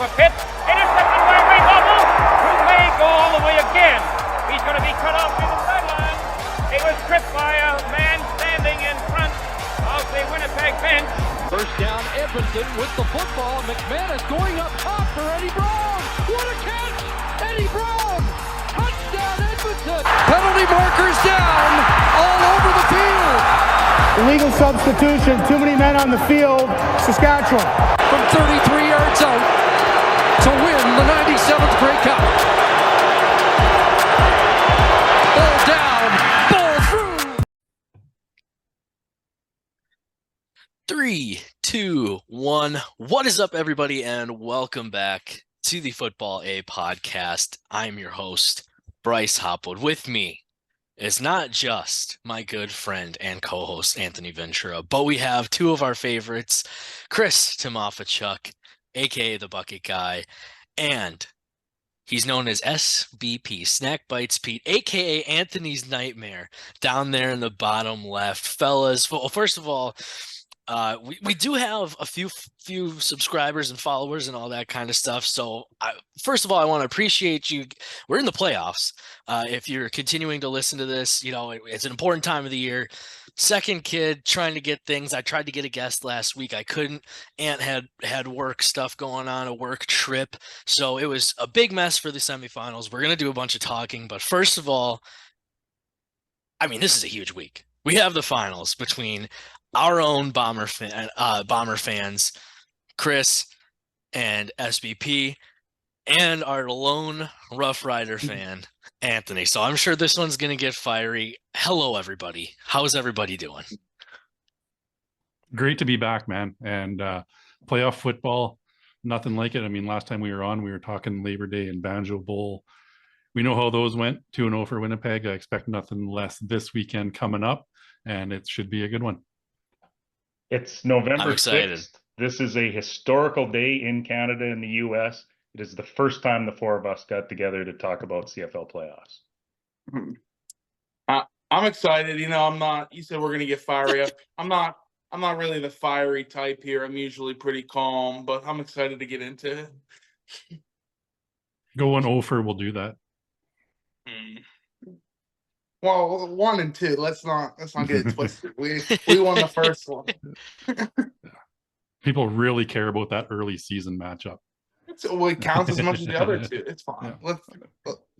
for Pitt. Intercepted by Ray Hubble, who may go all the way again. He's going to be cut off in the sideline. He was tripped by a man standing in front of the Winnipeg bench. First down, Edmonton with the football. McManus going up top for Eddie Brown. What a catch! Eddie Brown! Touchdown, Edmonton! Penalty markers down all over the field. Illegal substitution, too many men on the field, Saskatchewan. From 33 yards out to win the 97th Grey Cup. Ball down, ball through. 3, 2, 1. What is up, everybody, and welcome back to the Football A podcast. I'm your host, Bryce Hopwood. With me is not just my good friend and co-host, Anthony Ventura, but we have two of our favorites, Chris Tymofichuk, a.k.a. the Bucket Guy, and he's known as SBP, Snack Bites Pete, a.k.a. Anthony's Nightmare, down there in the bottom left. Fellas, well, first of all, we do have a few subscribers and followers and all that kind of stuff. So first of all, I want to appreciate you. We're in the playoffs. If you're continuing to listen to this, you know, it's an important time of the year. Second kid trying to get things. I tried to get a guest last week. I couldn't. Aunt had work stuff going on, a work trip. So it was a big mess for the semifinals. We're going to do a bunch of talking. But first of all, I mean, this is a huge week. We have the finals between our own Bomber fans, Chris and SBP, and our lone Rough Rider fan, Anthony. So I'm sure this one's going to get fiery. Hello, everybody. How's everybody doing? Great to be back, man. And playoff football, nothing like it. I mean, last time we were on, we were talking Labor Day and Banjo Bowl. We know how those went, 2-0 for Winnipeg. I expect nothing less this weekend coming up, and it should be a good one. It's November 6th. This is a historical day in Canada and the U.S. It is the first time the four of us got together to talk about CFL playoffs. I'm excited. You know, you said we're going to get fiery up. I'm not really the fiery type here. I'm usually pretty calm, but I'm excited to get into it. Going 0 for will do that. Well, 1 and 2. Let's not get it twisted. We won the first one. People really care about that early season matchup. It counts as much as the other two. It's fine. Yeah.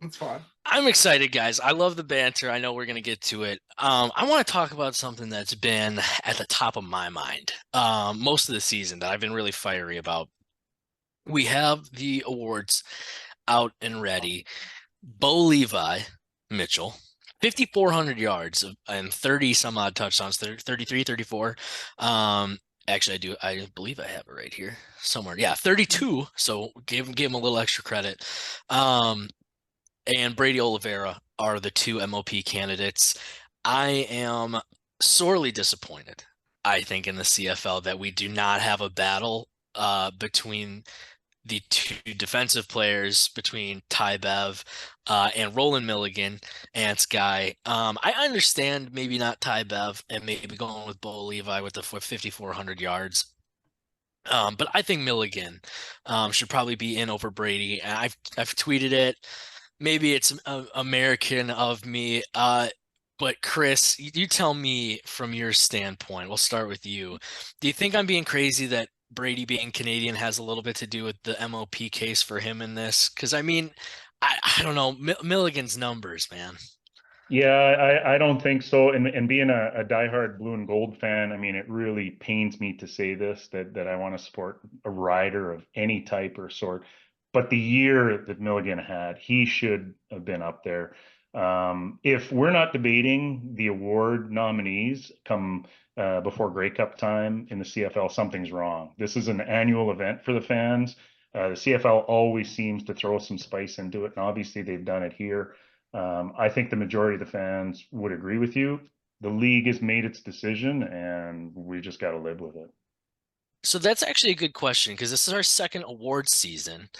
It's fine. I'm excited, guys. I love the banter. I know we're going to get to it. I want to talk about something that's been at the top of my mind most of the season that I've been really fiery about. We have the awards out and ready. Bo Levi Mitchell, 5,400 yards and 30 some odd touchdowns, 33, 34. Actually, I believe I have it right here somewhere. Yeah, 32. So give him a little extra credit. And Brady Oliveira are the two MOP candidates. I am sorely disappointed, I think, in the CFL that we do not have a battle between the two defensive players, between Ty Bev and Roland Milligan, Ant's guy. I understand maybe not Ty Bev and maybe going with Bo Levi with the 5,400 yards. But I think Milligan should probably be in over Brady. And I've tweeted it. Maybe it's American of me. But Chris, you tell me from your standpoint. We'll start with you. Do you think I'm being crazy that Brady being Canadian has a little bit to do with the MOP case for him in this? Because, I mean, I don't know. Milligan's numbers, man. Yeah, I don't think so. And being a diehard blue and gold fan, I mean, it really pains me to say this, that I want to support a rider of any type or sort. But the year that Milligan had, he should have been up there. If we're not debating the award nominees come before Grey Cup time in the CFL, something's wrong. This is an annual event for the fans. The CFL always seems to throw some spice into it, and obviously they've done it here. I think the majority of the fans would agree with you. The league has made its decision, and we just got to live with it. So that's actually a good question, because this is our second award season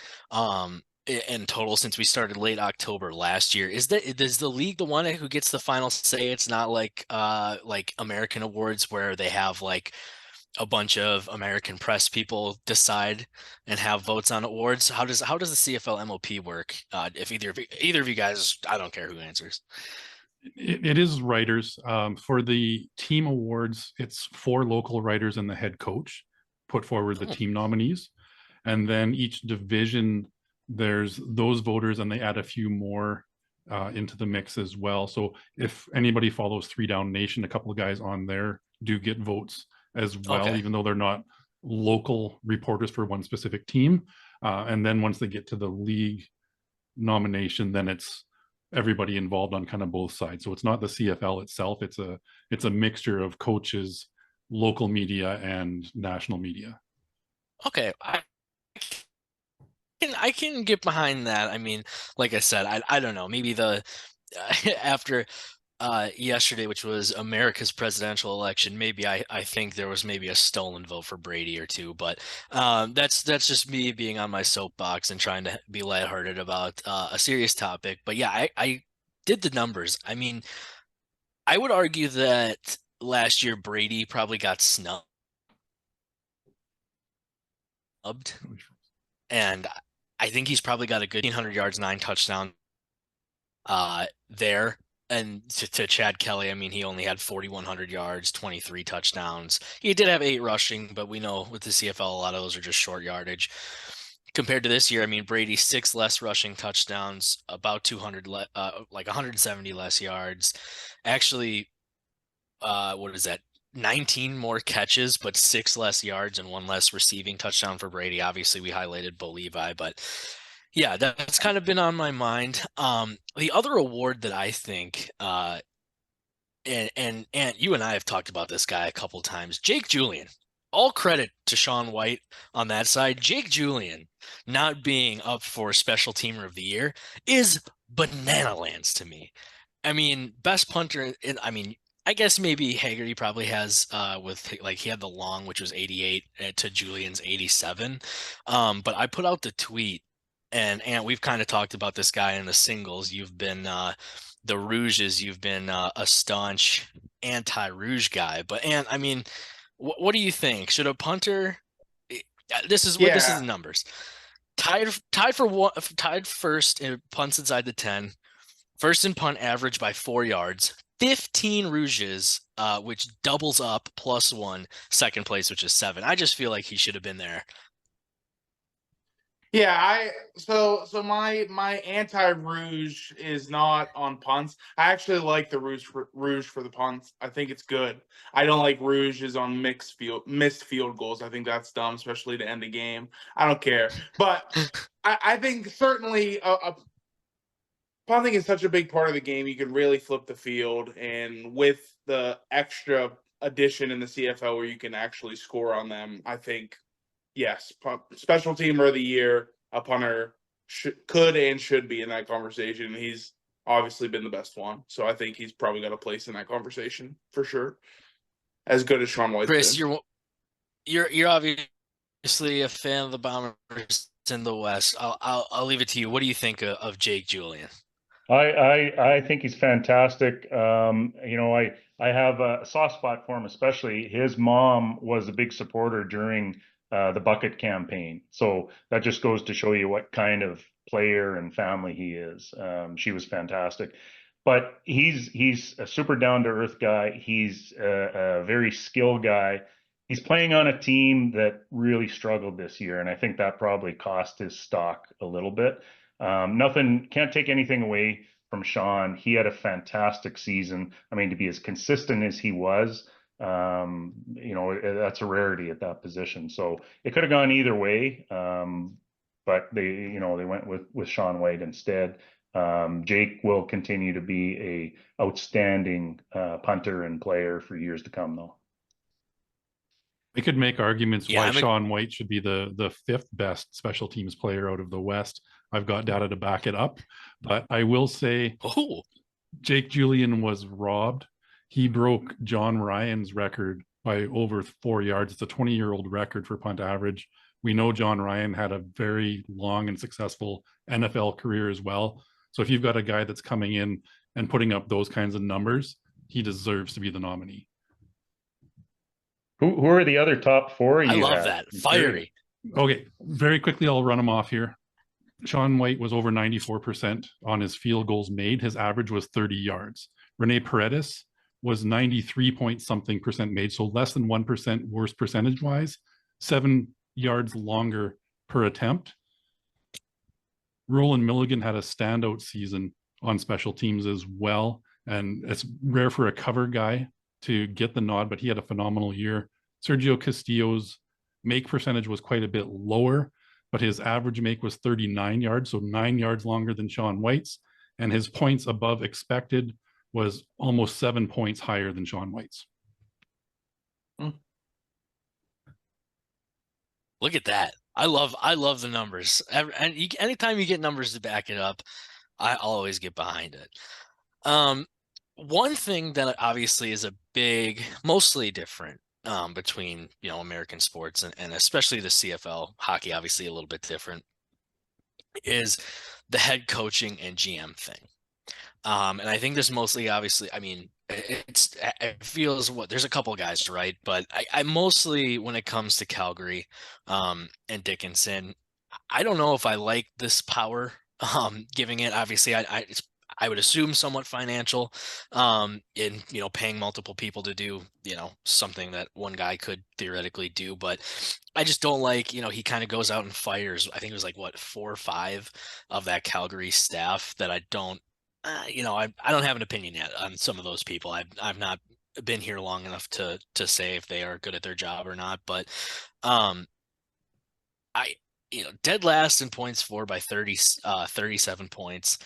in total since we started late October last year. Is the league the one who gets the final say? It's not like American awards where they have like a bunch of American press people decide and have votes on awards? How does the CFL MOP work? If either of you guys, I don't care who answers. It is writers. For the team awards, it's 4 local writers and the head coach put forward the team nominees. And then each division, there's those voters and they add a few more into the mix as well. So if anybody follows 3 Down Nation, a couple of guys on there do get votes as well, Okay. even though they're not local reporters for one specific team. And then once they get to the league nomination, then it's everybody involved on kind of both sides. So it's not the CFL itself. It's a mixture of coaches, local media, and national media. Okay. I can get behind that. I mean, like I said, I don't know. Maybe after yesterday, which was America's presidential election, maybe I think there was maybe a stolen vote for Brady or two, but that's just me being on my soapbox and trying to be lighthearted about a serious topic. But yeah, I did the numbers. I mean, I would argue that last year Brady probably got snubbed, and I think he's probably got a good 1,500 yards, 9 touchdowns there. And to Chad Kelly, I mean, he only had 4,100 yards, 23 touchdowns. He did have 8 rushing, but we know with the CFL, a lot of those are just short yardage. Compared to this year, I mean, Brady 6 less rushing touchdowns, about 170 less yards. Actually, what is that? 19 more catches, but 6 less yards and 1 less receiving touchdown for Brady. Obviously, we highlighted Bo Levi, but yeah, that's kind of been on my mind. The other award that I think, and you and I have talked about this guy a couple times, Jake Julian. All credit to Sean White on that side. Jake Julian not being up for Special Teamer of the Year is banana lands to me. I mean, best punter. I mean, I guess maybe Haggerty probably has with like he had the long, which was 88 to Julian's 87. But I put out the tweet. And we've kind of talked about this guy in the singles. You've been the Rouges. You've been a staunch anti-Rouge guy. But I mean, what do you think? Should a punter? This is the numbers. Tied first in punts inside the 10. First in punt average by 4 yards. 15 Rouges, which doubles up +1. Second place, which is 7. I just feel like he should have been there. Yeah, so my anti-Rouge is not on punts. I actually like the Rouge for the punts. I think it's good. I don't like Rouges on missed field goals. I think that's dumb, especially to end a game. I don't care, but I think certainly punting is such a big part of the game. You can really flip the field, and with the extra addition in the CFL where you can actually score on them, I think. Yes, Special Teamer of the Year, a punter could and should be in that conversation. He's obviously been the best one, so I think he's probably got a place in that conversation for sure. As good as Sean White's Chris, been. you're obviously a fan of the Bombers in the West. I'll leave it to you. What do you think of Jake Julian? I think he's fantastic. I have a soft spot for him, especially his mom was a big supporter during the bucket campaign. So that just goes to show you what kind of player and family he is. She was fantastic, but he's a super down to earth guy. He's a very skilled guy. He's playing on a team that really struggled this year, and I think that probably cost his stock a little bit. Can't take anything away from Sean. He had a fantastic season. I mean, to be as consistent as he was, that's a rarity at that position. So it could have gone either way, but they went with Sean White instead. Jake will continue to be a outstanding punter and player for years to come, though. We could make arguments why Sean White should be the 5th best special teams player out of the West. I've got data to back it up, but I will say, Jake Julian was robbed. He broke John Ryan's record by over 4 yards. It's a 20-year-old record for punt average. We know John Ryan had a very long and successful NFL career as well. So if you've got a guy that's coming in and putting up those kinds of numbers, he deserves to be the nominee. Who are the other top four I you love have? that. Fiery. Okay, very quickly, I'll run them off here. Sean White was over 94% on his field goals made. His average was 30 yards. Rene Paredes was 93 point something percent made, so less than 1% worse percentage wise, 7 yards longer per attempt. Roland Milligan had a standout season on special teams as well. And it's rare for a cover guy to get the nod, but he had a phenomenal year. Sergio Castillo's make percentage was quite a bit lower, but his average make was 39 yards, so 9 yards longer than Sean White's. And his points above expected was almost 7 points higher than Sean White's. Look at that. I love the numbers. And anytime you get numbers to back it up, I always get behind it. One thing that obviously is a big, mostly different between, you know, American sports and especially the CFL, hockey obviously a little bit different, is the head coaching and GM thing. And I think this mostly, obviously, I mean, it feels what there's a couple guys, right? But I mostly, when it comes to Calgary and Dickinson, I don't know if I like this power giving it. Obviously, I would assume somewhat financial, in, you know, paying multiple people to do, you know, something that one guy could theoretically do. But I just don't like, you know, he kind of goes out and fires, I think it was like what, 4 or 5 of that Calgary staff that I don't, you know, I don't have an opinion yet on some of those people. I've not been here long enough to say if they are good at their job or not. But I, you know, dead last in points for by 37 points.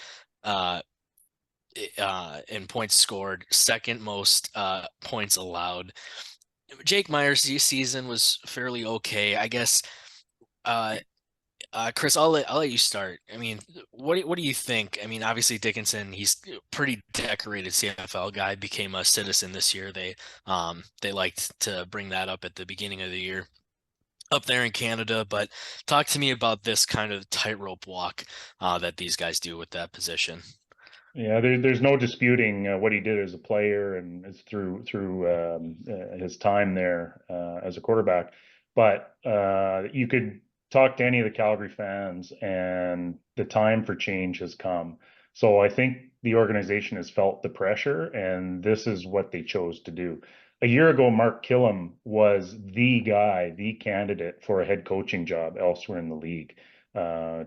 In points scored, second most points allowed. Jake Meyer's season was fairly okay, I guess. Chris, I'll let you start. I mean, what do you think? I mean, obviously Dickinson, he's a pretty decorated CFL guy, became a citizen this year. They liked to bring that up at the beginning of the year up there in Canada. But talk to me about this kind of tightrope walk that these guys do with that position. Yeah, there's no disputing what he did as a player and through his time there as a quarterback. But you could talk to any of the Calgary fans, and the time for change has come. So I think the organization has felt the pressure, and this is what they chose to do. A year ago, Mark Killam was the guy, the candidate for a head coaching job elsewhere in the league.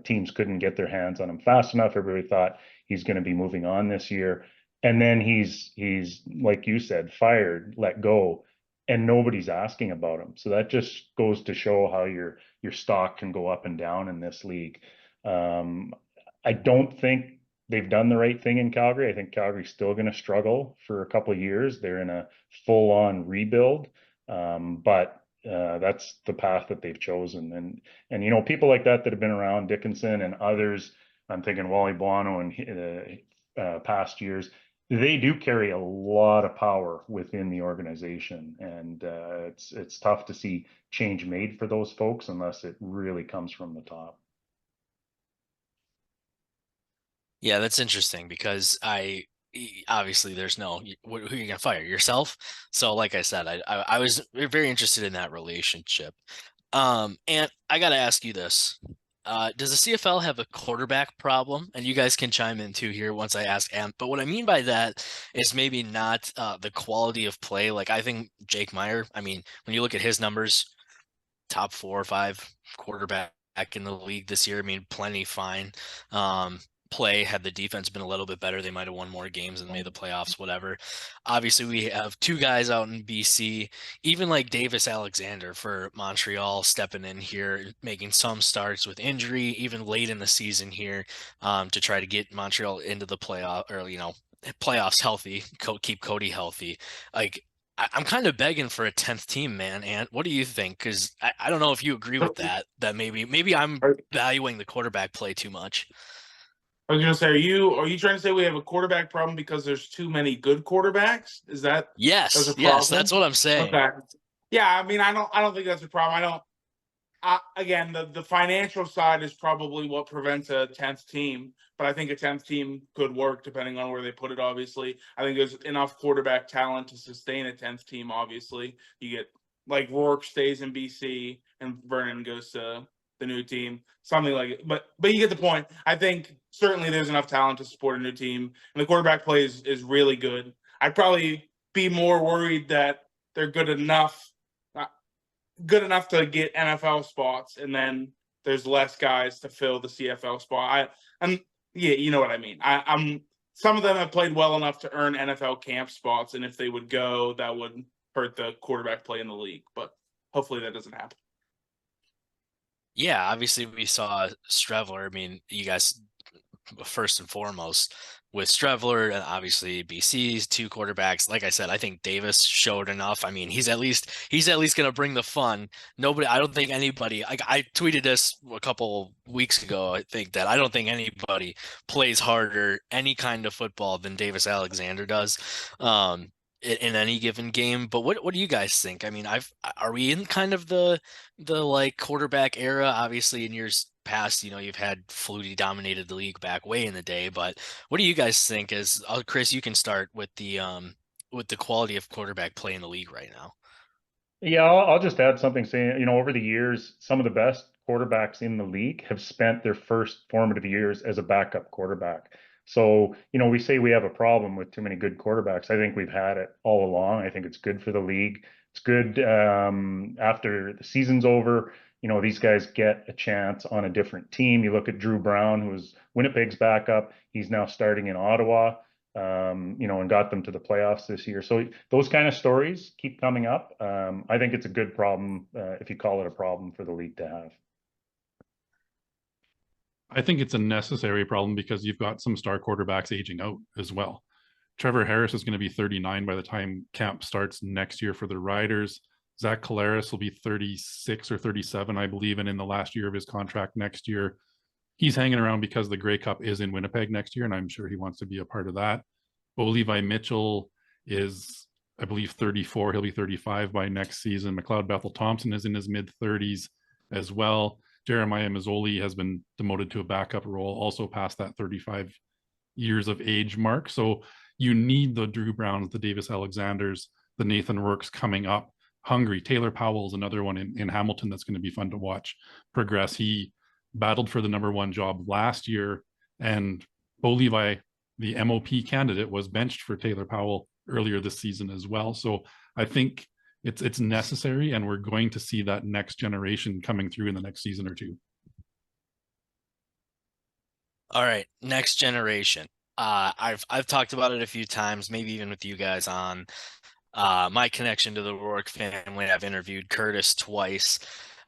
Teams couldn't get their hands on him fast enough. Everybody thought he's going to be moving on this year. And then he's like you said, fired, let go, and nobody's asking about him. So that just goes to show how your stock can go up and down in this league. I don't think they've done the right thing in Calgary. I think Calgary's still going to struggle for a couple of years. They're in a full-on rebuild. But that's the path that they've chosen. And you know, people like that have been around, Dickinson and others, I'm thinking Wally Buono in past years, they do carry a lot of power within the organization. And it's tough to see change made for those folks unless it really comes from the top. Yeah, that's interesting because obviously there's no, who are you gonna fire, yourself? So like I said, I was very interested in that relationship. And I gotta ask you this. Does the CFL have a quarterback problem? And you guys can chime in too here once I ask Ant. But what I mean by that is maybe not the quality of play. Like I think Jake Meyer, I mean, when you look at his numbers, top 4 or 5 quarterback in the league this year. I mean, plenty fine. Play, had the defense been a little bit better, they might have won more games and made the playoffs, whatever. Obviously, we have 2 guys out in BC, even like Davis Alexander for Montreal stepping in here, making some starts with injury, even late in the season here, to try to get Montreal into the playoff, or, you know, playoffs healthy, keep Cody healthy. Like, I'm kind of begging for a 10th team, man. And what do you think? Because I don't know if you agree with that maybe I'm valuing the quarterback play too much. I was gonna say, are you trying to say we have a quarterback problem because there's too many good quarterbacks? Is that yes? That's a problem? Yes, that's what I'm saying. Okay. Yeah, I mean, I don't think that's a problem. Again, the financial side is probably what prevents a 10th team, but I think a 10th team could work depending on where they put it. Obviously, I think there's enough quarterback talent to sustain a 10th team. Obviously, you get like Rourke stays in BC and Vernon goes to the new team, something like it. But you get the point. I think certainly there's enough talent to support a new team, and the quarterback play is really good. I'd probably be more worried that they're good enough to get NFL spots, and then there's less guys to fill the CFL spot. Yeah, you know what I mean. I'm some of them have played well enough to earn NFL camp spots, and if they would go, that would hurt the quarterback play in the league. But hopefully that doesn't happen. Yeah, obviously we saw Strevler. I mean, you guys first and foremost with Strevler and obviously BC's two quarterbacks. Like I said, I think Davis showed enough. I mean, he's at least going to bring the fun. I don't think anybody, like I tweeted this a couple weeks ago, I think that I don't think anybody plays harder any kind of football than Davis Alexander does. In any given game. But what do you guys think? I mean, are we in kind of the like quarterback era? Obviously in years past, you've had Flutie dominated the league back way in the day, but what do you guys think as Chris, you can start with the quality of quarterback play in the league right now. Yeah, I'll just add something saying, over the years, some of the best quarterbacks in the league have spent their first formative years as a backup quarterback. So, we say we have a problem with too many good quarterbacks. I think we've had it all along. I think it's good for the league. It's good after the season's over. These guys get a chance on a different team. You look at Drew Brown, who was Winnipeg's backup. He's now starting in Ottawa. And got them to the playoffs this year. So those kind of stories keep coming up. I think it's a good problem, if you call it a problem, for the league to have. I think it's a necessary problem because you've got some star quarterbacks aging out as well. Trevor Harris is going to be 39 by the time camp starts next year for the Riders. Zach Collaros will be 36 or 37, I believe, and in the last year of his contract next year. He's hanging around because the Grey Cup is in Winnipeg next year, and I'm sure he wants to be a part of that. Bo Levi Mitchell is, I believe, 34. He'll be 35 by next season. McLeod Bethel Thompson is in his mid-30s as well. Jeremiah Mazzoli has been demoted to a backup role, also past that 35 years of age mark. So you need the Drew Browns, the Davis Alexanders, the Nathan Rourkes coming up hungry. Taylor Powell is another one in Hamilton that's going to be fun to watch progress. He battled for the number one job last year, and Bo Levi, the MOP candidate, was benched for Taylor Powell earlier this season as well. So I think it's necessary, and we're going to see that next generation coming through in the next season or two. All right, next generation. I've talked about it a few times, maybe even with you guys on my connection to the Rourke family. I've interviewed Curtis twice.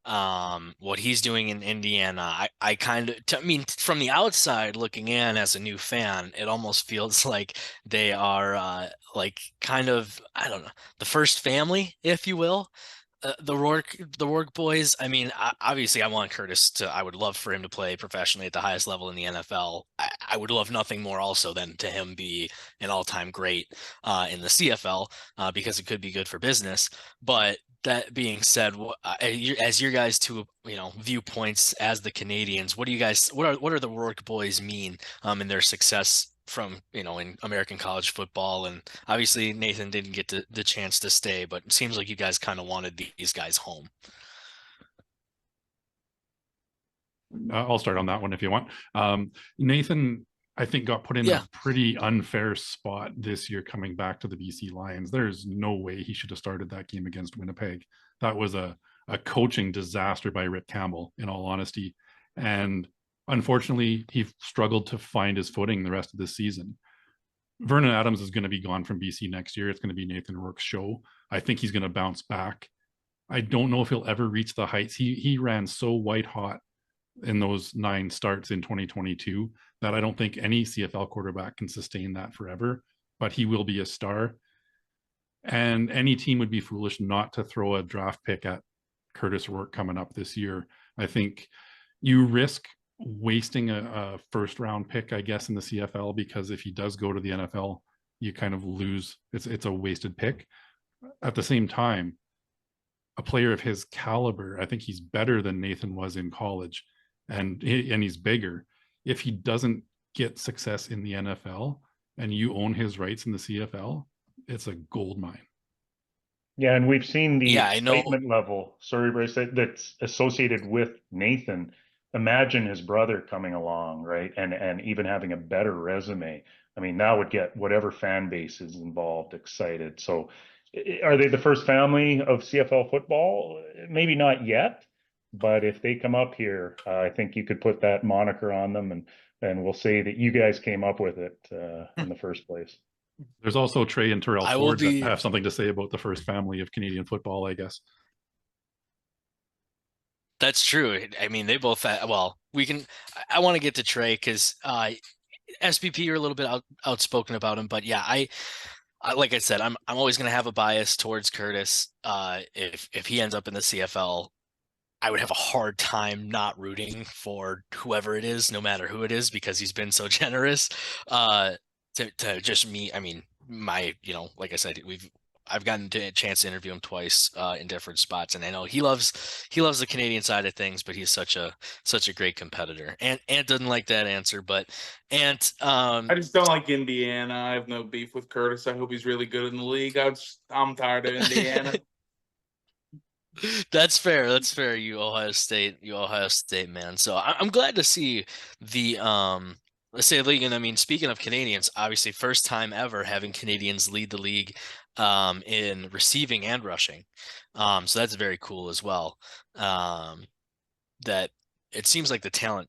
What he's doing in Indiana, I mean, from the outside looking in as a new fan, it almost feels like they are like kind of, I don't know, the first family, if you will. The Rourke boys. I mean, obviously, I want Curtis I would love for him to play professionally at the highest level in the NFL. I would love nothing more also than to him be an all-time great in the CFL because it could be good for business. But that being said, as your guys' two viewpoints as the Canadians, what are the Rourke boys mean in their success from in American college football? And obviously Nathan didn't get the chance to stay, but it seems like you guys kind of wanted these guys home. I'll start on that one if you want. Nathan, I think, got put in a pretty unfair spot this year coming back to the BC Lions. There's no way he should have started that game against Winnipeg. That was a coaching disaster by Rick Campbell, in all honesty. And unfortunately, he struggled to find his footing the rest of this season. Vernon Adams is going to be gone from BC next year. It's going to be Nathan Rourke's show. I think he's going to bounce back. I don't know if he'll ever reach the heights. He ran so white hot in those 9 starts in 2022 that I don't think any CFL quarterback can sustain that forever, but he will be a star. And any team would be foolish not to throw a draft pick at Curtis Rourke coming up this year. I think you risk wasting a first round pick, I guess, in the CFL, because if he does go to the NFL, you kind of lose. It's a wasted pick. At the same time, a player of his caliber, I think he's better than Nathan was in college, and he's bigger. If he doesn't get success in the NFL and you own his rights in the CFL, it's a gold mine. Yeah, and we've seen the Yeah, I know. excitement level, sorry, Bryce, that's associated with Nathan. Imagine his brother coming along, right? And even having a better resume. I mean, that would get whatever fan base is involved excited. So are they the first family of CFL football? Maybe not yet, but if they come up here, I think you could put that moniker on them and we'll say that you guys came up with it in the first place. There's also Trey and Terrell I will Ford that be. have something to say about the first family of Canadian football, I guess. That's true. I mean, they both. Well, we can. I want to get to Trey because SBP are a little bit outspoken about him, but yeah, like I said, I'm always going to have a bias towards Curtis. If he ends up in the CFL, I would have a hard time not rooting for whoever it is, no matter who it is, because he's been so generous. To just me, I mean, like I said, I've gotten a chance to interview him twice in different spots, and I know he loves the Canadian side of things, but he's such a great competitor. And Ant doesn't like that answer, but Ant, I just don't like Indiana. I have no beef with Curtis. I hope he's really good in the league. I'm tired of Indiana. That's fair. That's fair. You Ohio State man. So I'm glad to see the let's say league. And I mean, speaking of Canadians, obviously first time ever having Canadians lead the league in receiving and rushing. So that's very cool as well. That it seems like the talent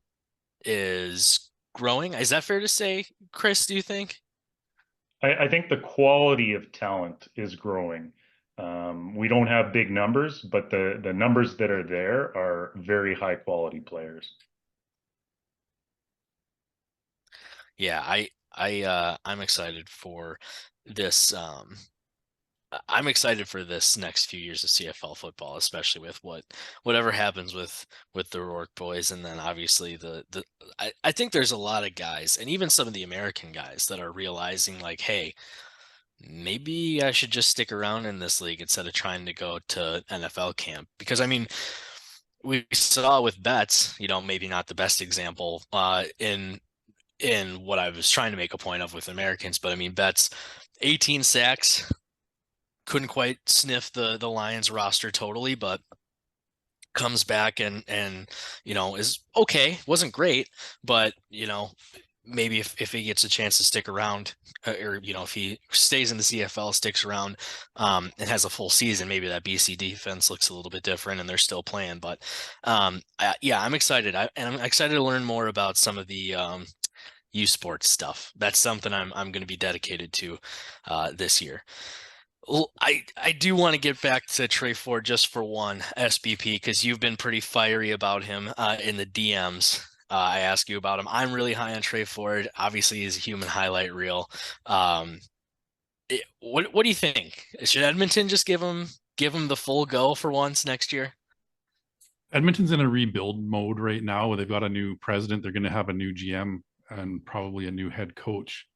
is growing. Is that fair to say, Chris? Do you think? I think the quality of talent is growing. We don't have big numbers, but the numbers that are there are very high quality players. Yeah, I'm excited for this. I'm excited for this next few years of CFL football, especially with whatever happens with the Rourke boys, and then obviously I think there's a lot of guys, and even some of the American guys that are realizing like, hey, maybe I should just stick around in this league instead of trying to go to NFL camp. Because I mean, we saw with Betts, maybe not the best example in what I was trying to make a point of with Americans, but I mean, Betts, 18 sacks, couldn't quite sniff the Lions roster totally, but comes back and is okay. Wasn't great, but maybe if he gets a chance to stick around, or if he stays in the CFL, sticks around, and has a full season, maybe that BC defense looks a little bit different and they're still playing. But yeah, I'm excited. And I'm excited to learn more about some of the U Sports stuff. That's something I'm going to be dedicated to this year. Well, I do want to get back to Trey Ford just for one, SBP, because you've been pretty fiery about him in the DMs. I ask you about him. I'm really high on Trey Ford. Obviously, he's a human highlight reel. What do you think? Should Edmonton just give him the full go for once next year? Edmonton's in a rebuild mode right now. They've got a new president. They're going to have a new GM and probably a new head coach.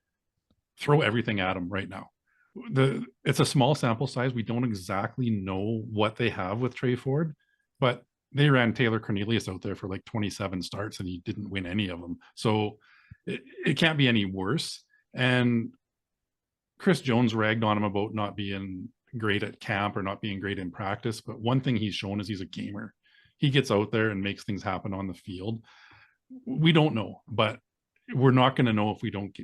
Throw everything at him right now. It's a small sample size. We don't exactly know what they have with Trey Ford, but they ran Taylor Cornelius out there for like 27 starts and he didn't win any of them. So it can't be any worse. And Chris Jones ragged on him about not being great at camp or not being great in practice. But one thing he's shown is he's a gamer. He gets out there and makes things happen on the field. We don't know, but we're not going to know if we don't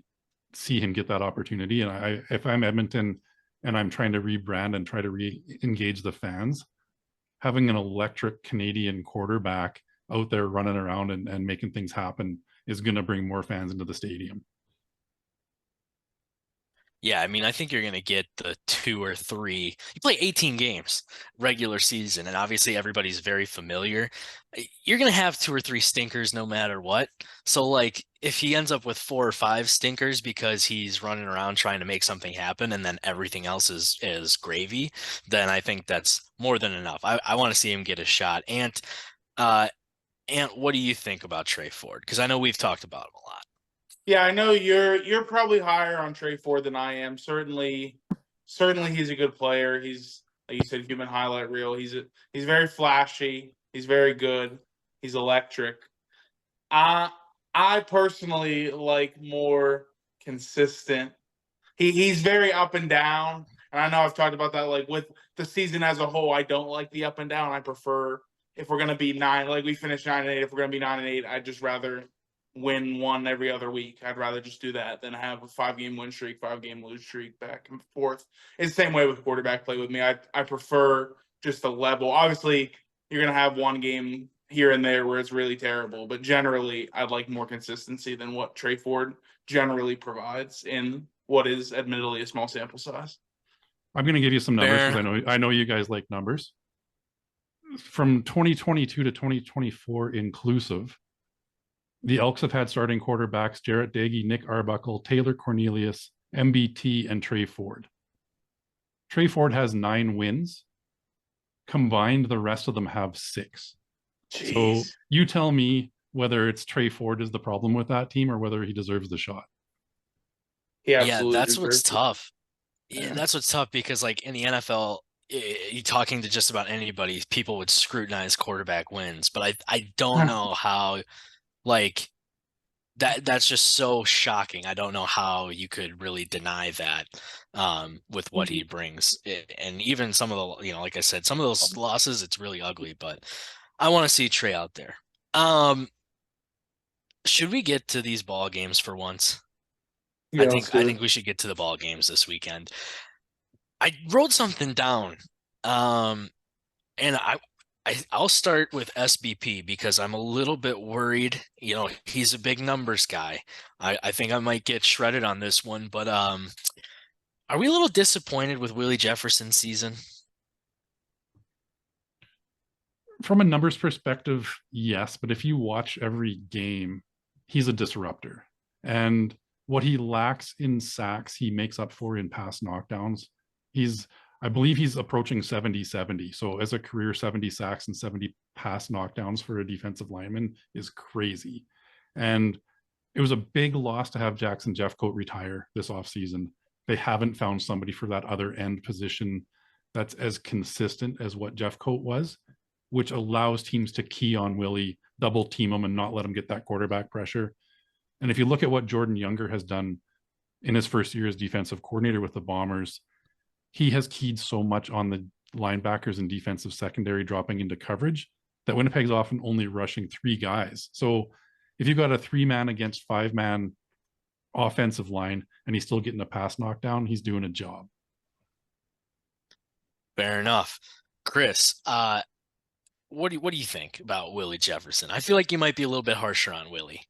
see him get that opportunity. And if I'm Edmonton and I'm trying to rebrand and try to re-engage the fans, having an electric Canadian quarterback out there running around and making things happen is going to bring more fans into the stadium. Yeah, I mean, I think you're going to get the 2 or 3. You play 18 games regular season, and obviously everybody's very familiar. You're going to have 2 or 3 stinkers no matter what. So, like, if he ends up with 4 or 5 stinkers because he's running around trying to make something happen and then everything else is gravy, then I think that's more than enough. I want to see him get a shot. And what do you think about Trey Ford? Because I know we've talked about him a lot. Yeah, I know you're probably higher on Trey Ford than I am. Certainly he's a good player. He's, like you said, human highlight reel. He's very flashy. He's very good. He's electric. I personally like more consistent. He's very up and down. And I know I've talked about that, like with the season as a whole, I don't like the up and down. I prefer if we're gonna be 9, like we finished 9-8. If we're gonna be 9-8, I'd just rather win one every other week. I'd rather just do that than have a 5-game win streak, 5-game lose streak back and forth. It's the same way with quarterback play with me. I prefer just the level. Obviously, you're gonna have one game here and there where it's really terrible, but generally, I'd like more consistency than what Trey Ford generally provides in what is admittedly a small sample size. I'm going to give you some numbers because I know you guys like numbers. From 2022 to 2024 inclusive, the Elks have had starting quarterbacks Jarrett Dagey, Nick Arbuckle, Taylor Cornelius, MBT, and Trey Ford. Trey Ford has 9 wins. Combined, the rest of them have 6. Jeez. So you tell me whether it's Trey Ford is the problem with that team or whether he deserves the shot. Yeah, that's what's tough. Yeah, that's what's tough because like in the NFL, you talking to just about anybody, people would scrutinize quarterback wins, but I don't know how, like that's just so shocking. I don't know how you could really deny that with what he brings. And even some of the, like I said, some of those losses, it's really ugly, but I want to see Trey out there. Should we get to these ball games for once? Yeah, I think we should get to the ball games this weekend. I wrote something down, and I'll start with SBP because I'm a little bit worried. He's a big numbers guy. I think I might get shredded on this one, but are we a little disappointed with Willie Jefferson's season? From a numbers perspective, yes, but if you watch every game, he's a disruptor. And what he lacks in sacks, he makes up for in pass knockdowns. I believe he's approaching 70-70. So as a career, 70 sacks and 70 pass knockdowns for a defensive lineman is crazy. And it was a big loss to have Jackson Jeffcoat retire this offseason. They haven't found somebody for that other end position that's as consistent as what Jeffcoat was, which allows teams to key on Willie, double team him, and not let him get that quarterback pressure. And if you look at what Jordan Younger has done in his first year as defensive coordinator with the Bombers, he has keyed so much on the linebackers and defensive secondary dropping into coverage that Winnipeg's often only rushing 3 guys. So if you've got a 3-man against 5-man offensive line and he's still getting a pass knockdown, he's doing a job. Fair enough. Chris, what do you think about Willie Jefferson? I feel like you might be a little bit harsher on Willie.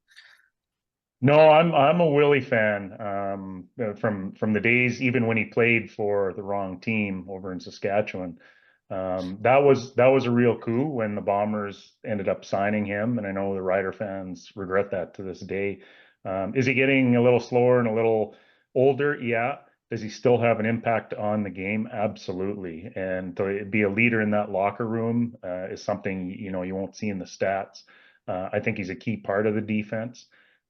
No, I'm a Willie fan from the days even when he played for the wrong team over in Saskatchewan. That was a real coup when the Bombers ended up signing him, and I know the Rider fans regret that to this day. Is he getting a little slower and a little older? Yeah. Does he still have an impact on the game? Absolutely. And to be a leader in that locker room is something you won't see in the stats. I think he's a key part of the defense.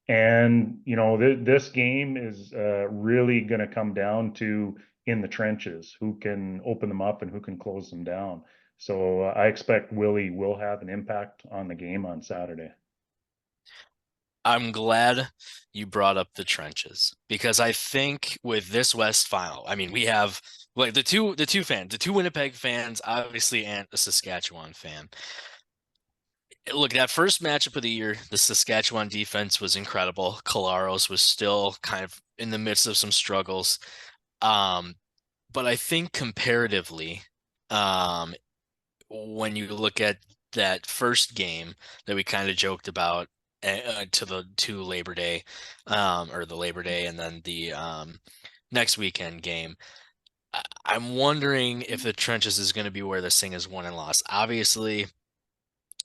And, this game is really going to come down to in the trenches, who can open them up and who can close them down. So I expect Willie will have an impact on the game on Saturday. I'm glad you brought up the trenches because I think with this West final, I mean, we have like the two Winnipeg fans, obviously, and a Saskatchewan fan. Look, that first matchup of the year, the Saskatchewan defense was incredible. Kolaros was still kind of in the midst of some struggles. But I think comparatively, when you look at that first game that we kind of joked about to Labor Day, or the Labor Day and then the next weekend game, I'm wondering if the trenches is going to be where this thing is won and lost. Obviously,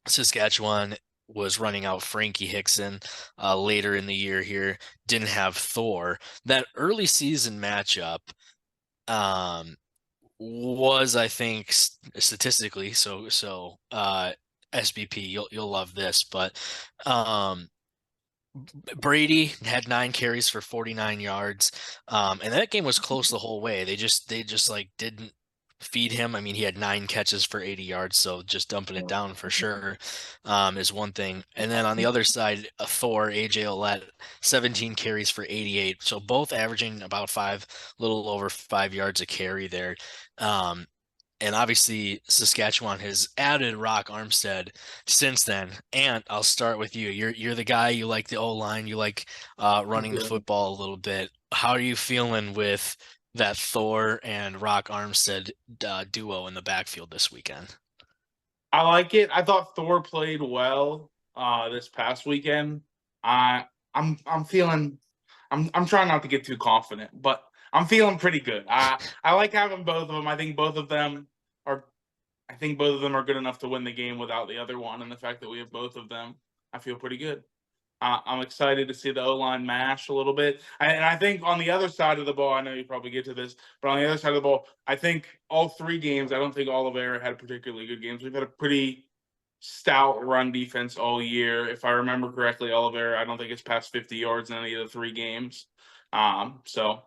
Saskatchewan was running out Frankie Hickson later in the year here, didn't have Thor. That early season matchup was, I think, statistically, so SBP, you'll love this, but Brady had 9 carries for 49 yards, and that game was close the whole way. They just like didn't feed him. I mean, he had 9 catches for 80 yards, so just dumping it down for sure is one thing. And then on the other side, Thor, AJ Ouellette, 17 carries for 88. So both averaging about 5, little over 5 yards a carry there. And obviously Saskatchewan has added Rock Armstead since then. And I'll start with you. You're the guy, you like the O-line, you like running the football a little bit. How are you feeling with that Thor and Rock Armstead duo in the backfield this weekend? I like it. I thought Thor played well this past weekend. I'm feeling I'm trying not to get too confident, but I'm feeling pretty good. I like having both of them. I think both of them are good enough to win the game without the other one, and the fact that we have both of them, I feel pretty good. I'm excited to see the O-line mash a little bit. And I think on the other side of the ball, I know you probably get to this, but on the other side of the ball, I think all 3 games, I don't think Oliveira had particularly good games. We've had a pretty stout run defense all year. If I remember correctly, Oliveira, I don't think it's past 50 yards in any of the 3 games. So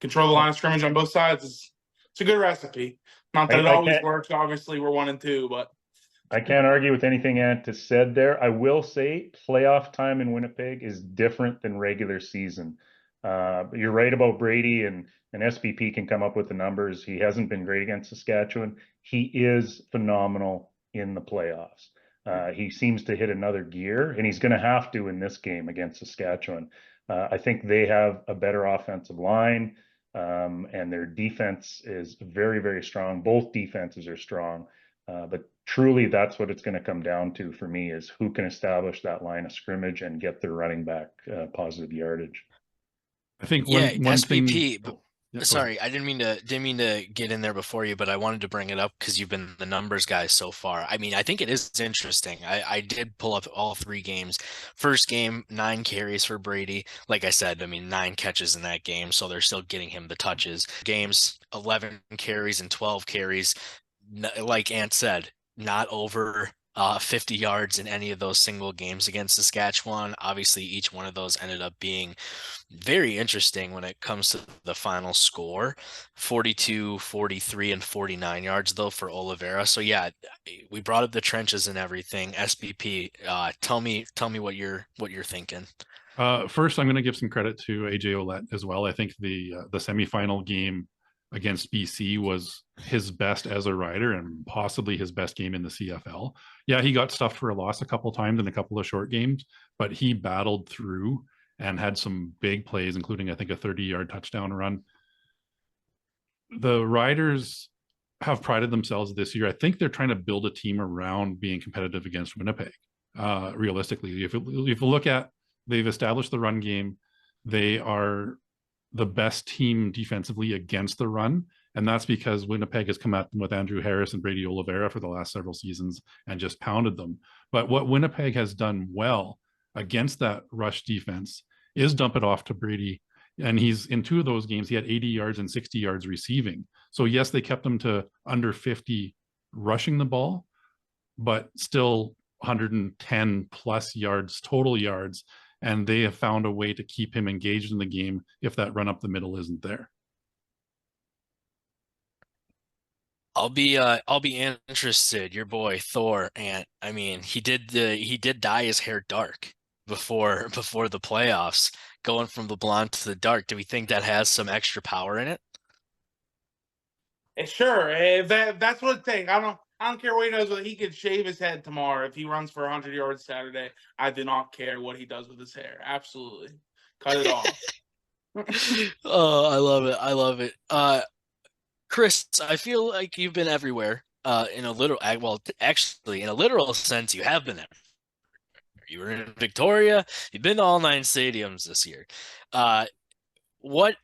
control the line of scrimmage on both sides it's a good recipe. Not that it always works. Obviously, we're 1-2, but I can't argue with anything Ant has said there. I will say playoff time in Winnipeg is different than regular season. You're right about Brady, and SBP can come up with the numbers. He hasn't been great against Saskatchewan. He is phenomenal in the playoffs. He seems to hit another gear, and he's going to have to in this game against Saskatchewan. I think they have a better offensive line, and their defense is very, very strong. Both defenses are strong. But truly, that's what it's going to come down to for me, is who can establish that line of scrimmage and get their running back positive yardage. I think Yeah, one SBP. thing. Yeah, sorry, I didn't mean to get in there before you, but I wanted to bring it up because you've been the numbers guy so far. I mean, I think it is interesting. I did pull up all 3 games. First game, 9 carries for Brady. Like I said, I mean, 9 catches in that game, so they're still getting him the touches. Games, 11 carries and 12 carries. Like Ant said, not over 50 yards in any of those single games against Saskatchewan. Obviously, each one of those ended up being very interesting when it comes to the final score. 42, 43, and 49 yards, though, for Oliveira. So, yeah, we brought up the trenches and everything. SBP, tell me what you're thinking. First, I'm going to give some credit to AJ Ouellette as well. I think the semifinal game against BC was his best as a rider and possibly his best game in the CFL. Yeah, he got stuffed for a loss a couple times in a couple of short games, but he battled through and had some big plays, including, I think, a 30-yard touchdown run. The Riders have prided themselves this year. I think they're trying to build a team around being competitive against Winnipeg. Realistically, if you look at, they've established the run game. They are the best team defensively against the run, and that's because Winnipeg has come at them with Andrew Harris and Brady Oliveira for the last several seasons and just pounded them. But what Winnipeg has done well against that rush defense is dump it off to Brady, and he's in 2 of those games he had 80 yards and 60 yards receiving. So yes, they kept him to under 50 rushing the ball, but still 110 plus yards, total yards. And they have found a way to keep him engaged in the game if that run up the middle isn't there. I'll be interested. Your boy Thor, and I mean, he did dye his hair dark before the playoffs, going from the blonde to the dark. Do we think that has some extra power in it? Sure. That's what it takes. I don't care what he does. He could shave his head tomorrow if he runs for 100 yards Saturday. I do not care what he does with his hair. Absolutely, cut it off. Oh, I love it. I love it. Chris, I feel like you've been everywhere. In a literal, well, actually, in a literal sense, you have been everywhere. You were in Victoria. You've been to all 9 stadiums this year. What,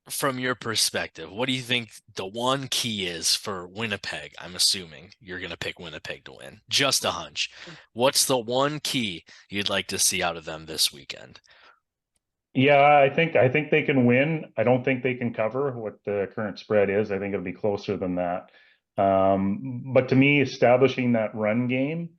from your perspective, what do you think the one key is for Winnipeg? I'm assuming you're going to pick Winnipeg to win. Just a hunch. What's the one key you'd like to see out of them this weekend? Yeah, I think they can win. I don't think they can cover what the current spread is. I think it'll be closer than that. But to me, establishing that run game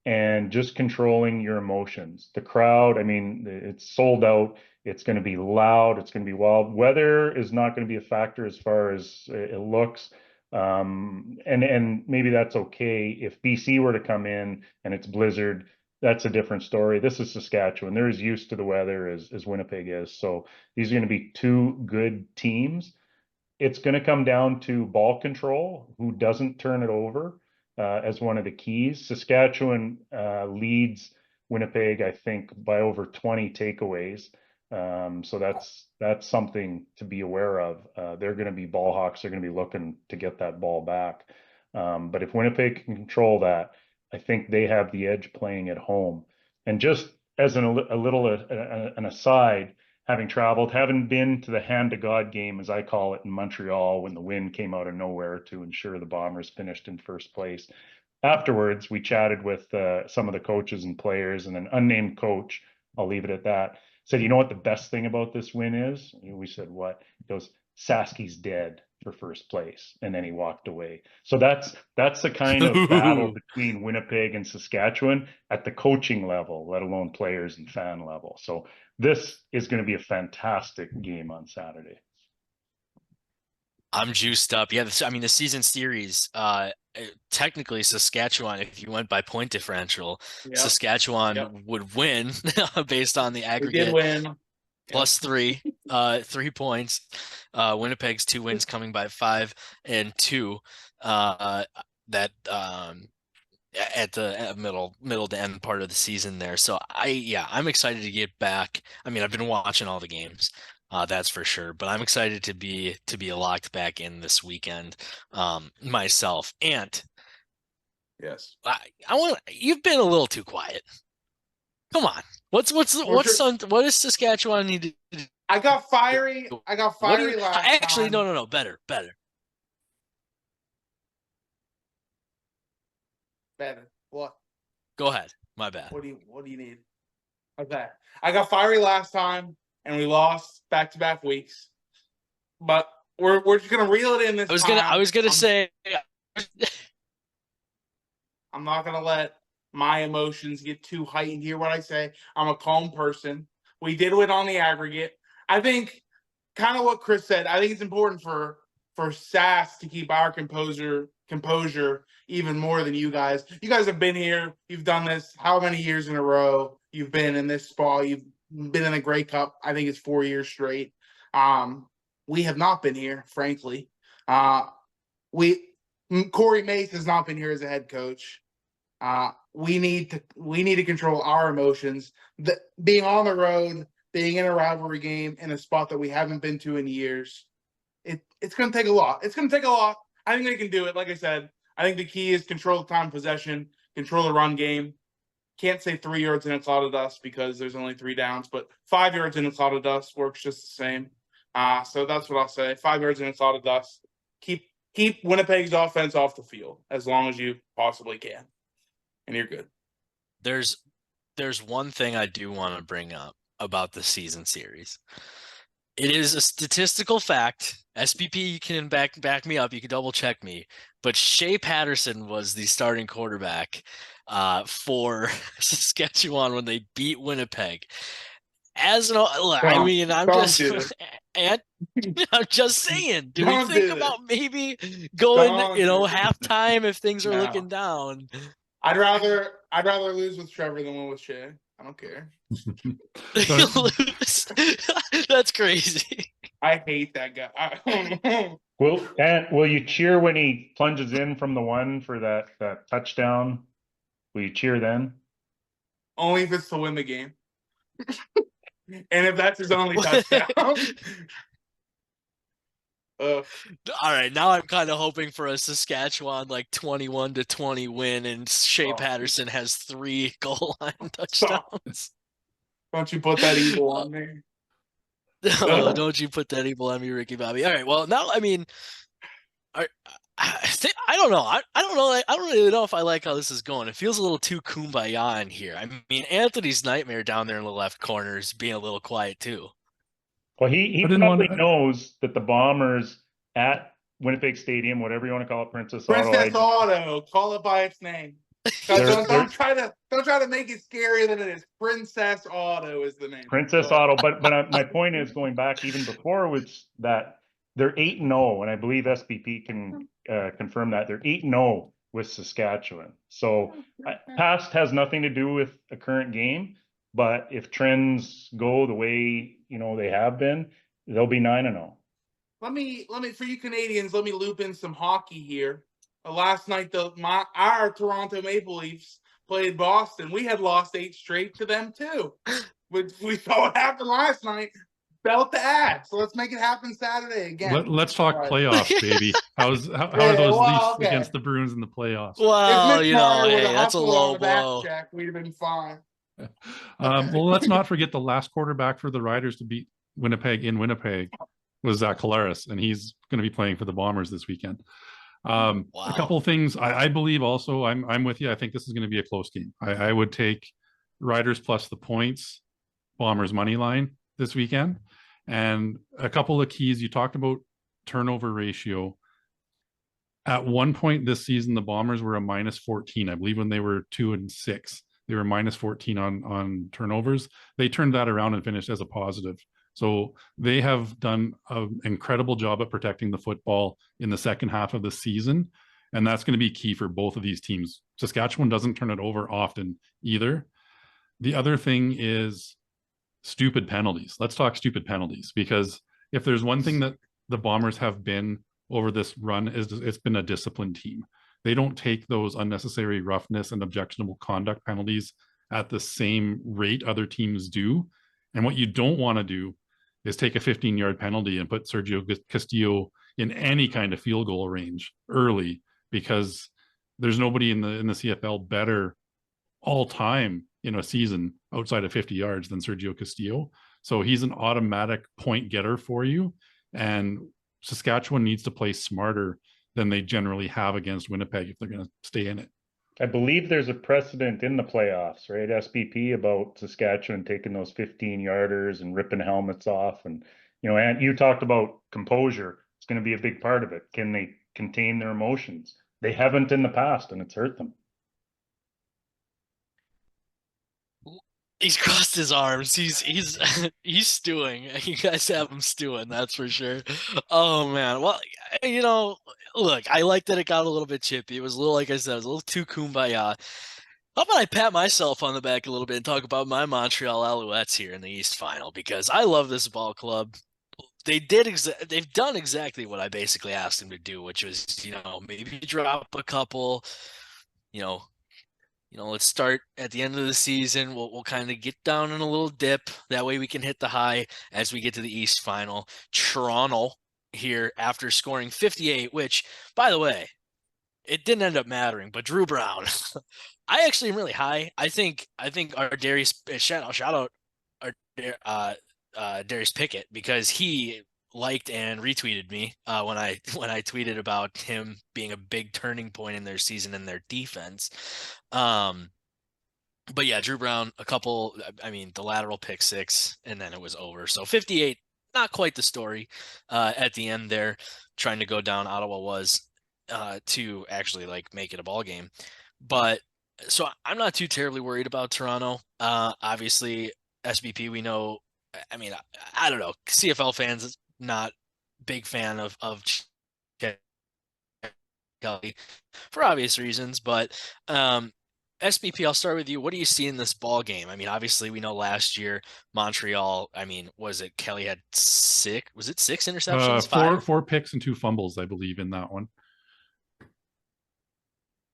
and just controlling your emotions. The crowd, I mean, it's sold out. It's going to be loud. It's going to be wild. Weather is not going to be a factor as far as it looks. And maybe that's okay. If BC were to come in and it's blizzard, that's a different story. This is Saskatchewan. They're as used to the weather as Winnipeg is. So these are going to be two good teams. It's going to come down to ball control, who doesn't turn it over as one of the keys. Saskatchewan leads Winnipeg, I think, by over 20 takeaways. So that's something to be aware of. They're going to be ball hawks. They're going to be looking to get that ball back. But if Winnipeg can control that, I think they have the edge playing at home. And just as an aside, having traveled, having been to the hand to God game, as I call it, in Montreal, when the win came out of nowhere to ensure the Bombers finished in first place. Afterwards, we chatted with some of the coaches and players, and an unnamed coach, I'll leave it at that, said, you know what the best thing about this win is? And we said, what? He goes, Saski's dead for first place. And then he walked away. So that's the kind of battle between Winnipeg and Saskatchewan at the coaching level, let alone players and fan level. So this is going to be a fantastic game on Saturday. I'm juiced up. Yeah, the season series, technically Saskatchewan, if you went by point differential, Saskatchewan would win based on the aggregate. We did win. Plus 3 points. Winnipeg's 2 wins coming by 5 and 2. That at the middle to end part of the season there. So I'm excited to get back. I mean, I've been watching all the games. That's for sure. But I'm excited to be locked back in this weekend myself. And yes, you've been a little too quiet. Come on. What does Saskatchewan need to do? I got fiery last Actually, time. no. Better. What? Go ahead. My bad. What do you need? Okay. I got fiery last time and we lost back-to-back weeks. But we're just gonna reel it in this time. I was gonna say I'm not gonna let my emotions get too heightened here. What I say, I'm a calm person. We did win on the aggregate. I think kind of what Chris said. I think it's important for SAS to keep our composure even more than you guys. You guys have been here. You've done this how many years in a row? You've been in this spot. You've been in the Grey Cup. I think it's 4 years straight. We have not been here, frankly. Corey Mace has not been here as a head coach. We need to control our emotions. Being on the road, being in a rivalry game in a spot that we haven't been to in years, it's going to take a lot. It's going to take a lot. I think they can do it. Like I said, I think the key is control the time possession, control the run game. Can't say 3 yards in a cloud of dust because there's only 3 downs, but 5 yards in a cloud of dust works just the same. So that's what I'll say. 5 yards in a cloud of dust. Keep Winnipeg's offense off the field as long as you possibly can. And you're good. There's one thing I do want to bring up about the season series. It is a statistical fact. SBP, you can back me up. You can double check me. But Shea Patterson was the starting quarterback for Saskatchewan when they beat Winnipeg. I'm just saying. Do we think about maybe going, halftime if things are looking down? I'd rather lose with Trevor than win with Shea. I don't care. That's crazy. I hate that guy. Will you cheer when he plunges in from the one for that touchdown? Will you cheer then? Only if it's to win the game. And if that's his only touchdown. All right, now I'm kind of hoping for a Saskatchewan 21-20 win, and Shea Patterson has 3 goal line touchdowns. Don't you put that evil on me? No, don't you put that evil on me, Ricky Bobby. All right, well now I don't know. I don't know. I don't really know if I like how this is going. It feels a little too kumbaya in here. I mean, Anthony's nightmare down there in the left corner is being a little quiet too. Well, he probably knows that the Bombers at Winnipeg Stadium, whatever you want to call it, Princess Auto, call it by its name. Don't try to make it scarier than it is. Princess Auto is the name. Princess Auto, but my point is, going back even before was that they're 8-0, and I believe SBP can confirm that they're 8-0 with Saskatchewan. So past has nothing to do with a current game, but if trends go the way they have been, they'll be 9-0. Let me for you Canadians, let me loop in some hockey here. Last night, our Toronto Maple Leafs played Boston. We had lost 8 straight to them too. We saw what happened last night. Belt the ass. So let's make it happen Saturday again. Let's talk playoffs, baby. How are those Leafs against the Bruins in the playoffs? Well, hey, that's a low blow. Check, we'd have been fine. Well, let's not forget the last quarterback for the Riders to beat Winnipeg in Winnipeg was Zach Collaros, and he's going to be playing for the Bombers this weekend. A couple of things. I believe also, I'm with you. I think this is going to be a close game. I would take Riders plus the points, Bombers money line this weekend. And a couple of keys, you talked about turnover ratio. At one point this season, the Bombers were a -14. I believe when they were 2-6, they were -14 on turnovers. They turned that around and finished as a positive. So they have done an incredible job at protecting the football in the second half of the season. And that's going to be key for both of these teams. Saskatchewan doesn't turn it over often either. The other thing is stupid penalties. Let's talk stupid penalties, because if there's one thing that the Bombers have been over this run, is it's been a disciplined team. They don't take those unnecessary roughness and objectionable conduct penalties at the same rate other teams do. And what you don't want to do is take a 15-yard penalty and put Sergio Castillo in any kind of field goal range early, because there's nobody in the CFL better all time in a season outside of 50 yards than Sergio Castillo. So he's an automatic point getter for you. And Saskatchewan needs to play smarter than they generally have against Winnipeg if they're going to stay in it. I believe there's a precedent in the playoffs, right? SBP, about Saskatchewan taking those 15-yarders and ripping helmets off. And, and you talked about composure. It's going to be a big part of it. Can they contain their emotions? They haven't in the past, and it's hurt them. He's crossed his arms. He's stewing. You guys have him stewing, that's for sure. Oh man. Well, look, I like that it got a little bit chippy. It was a little, like I said, it was a little too kumbaya. How about I pat myself on the back a little bit and talk about my Montreal Alouettes here in the East Final, because I love this ball club. They've done exactly what I basically asked them to do, which was, maybe drop a couple, let's start at the end of the season. We'll kind of get down in a little dip. That way we can hit the high as we get to the East Final. Toronto here after scoring 58, which, by the way, it didn't end up mattering. But Drew Brown, I actually am really high. I think our Darius shout out our Darius Pickett, because he liked and retweeted me when I tweeted about him being a big turning point in their season and their defense. But yeah, Drew Brown, the lateral pick 6, and then it was over. So 58, not quite the story at the end there, trying to go down. Ottawa was to actually make it a ball game. But so I'm not too terribly worried about Toronto. Obviously SBP, we know, I don't know, CFL fans, not big fan of Kelly for obvious reasons, but SBP, I'll start with you. What do you see in this ball game? Obviously we know last year Montreal, was it Kelly had 6 interceptions? 4 picks and 2 fumbles, I believe, in that one.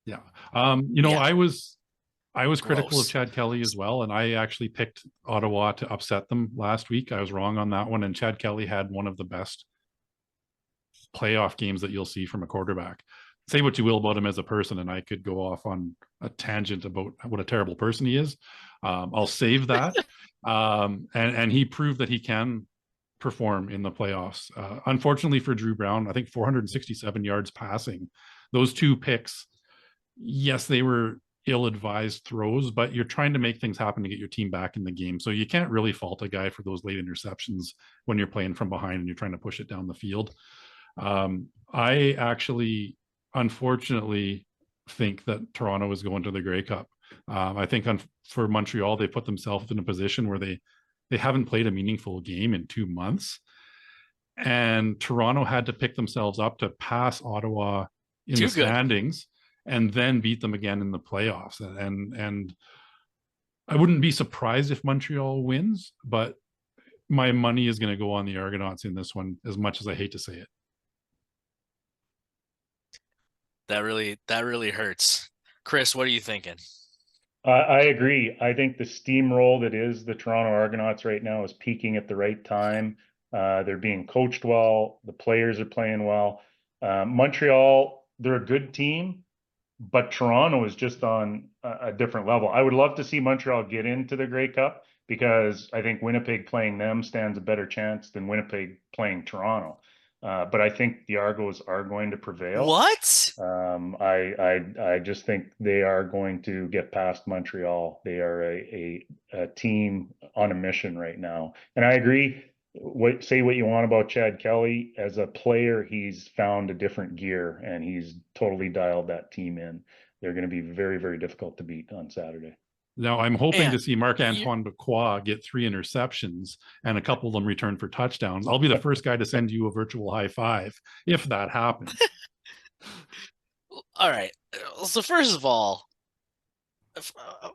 Yeah. Yeah. I was critical of Chad Kelly as well, and I actually picked Ottawa to upset them last week. I was wrong on that one, and Chad Kelly had one of the best playoff games that you'll see from a quarterback. Say what you will about him as a person, and I could go off on a tangent about what a terrible person he is. I'll save that. And he proved that he can perform in the playoffs. Unfortunately for Drew Brown, I think 467 yards passing. Those 2 picks, yes, they were ill-advised throws, but you're trying to make things happen to get your team back in the game. So you can't really fault a guy for those late interceptions when you're playing from behind and you're trying to push it down the field. I actually, unfortunately, think that Toronto is going to the Grey Cup. I think for Montreal, they put themselves in a position where they haven't played a meaningful game in 2 months. and Toronto had to pick themselves up to pass Ottawa in Too the good. standings and then beat them again in the playoffs. And I wouldn't be surprised if Montreal wins, but my money is going to go on the Argonauts in this one, as much as I hate to say it. That really hurts. Chris, what are you thinking? I agree. I think the steamroll that is the Toronto Argonauts right now is peaking at the right time. They're being coached well. The players are playing well. Montreal, they're a good team, but Toronto is just on a different level. I would love to see Montreal get into the Grey Cup because I think Winnipeg playing them stands a better chance than Winnipeg playing Toronto. But I think the Argos are going to prevail. What? I just think they are going to get past Montreal. They are a team on a mission right now, and I agree. Say what you want about Chad Kelly as a player, he's found a different gear and he's totally dialed that team in. They're going to be very, very difficult to beat on Saturday. Now, I'm hoping to And see Marc-Antoine Dequoy get 3 interceptions and a couple of them return for touchdowns. I'll be the first guy to send you a virtual high five if that happens. all right. So first of all,